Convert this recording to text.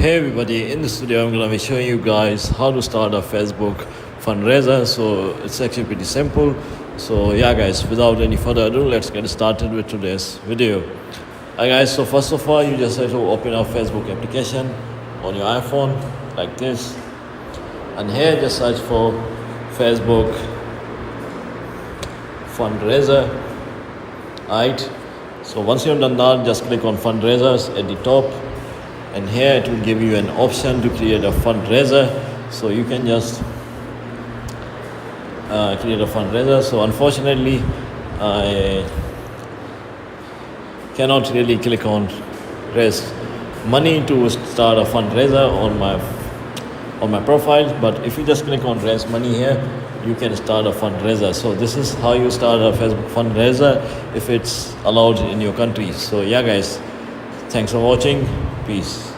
Hey everybody, in this video I'm going to be showing you guys how to start a Facebook fundraiser. So it's actually pretty simple. So yeah guys, without any further ado, let's get started with today's video. Hi guys, so first of all you just have to open up Facebook application on your iPhone like this, and here just search for Facebook fundraiser. Alright, so once you've done that, just click on fundraisers at the top, and here it will give you an option to create a fundraiser. So you can just create a fundraiser. So unfortunately I cannot really click on raise money to start a fundraiser on my profile, but if you just click on raise money here, you can start a fundraiser. So this is how you start a Facebook fundraiser if it's allowed in your country. So yeah guys, thanks for watching. Peace.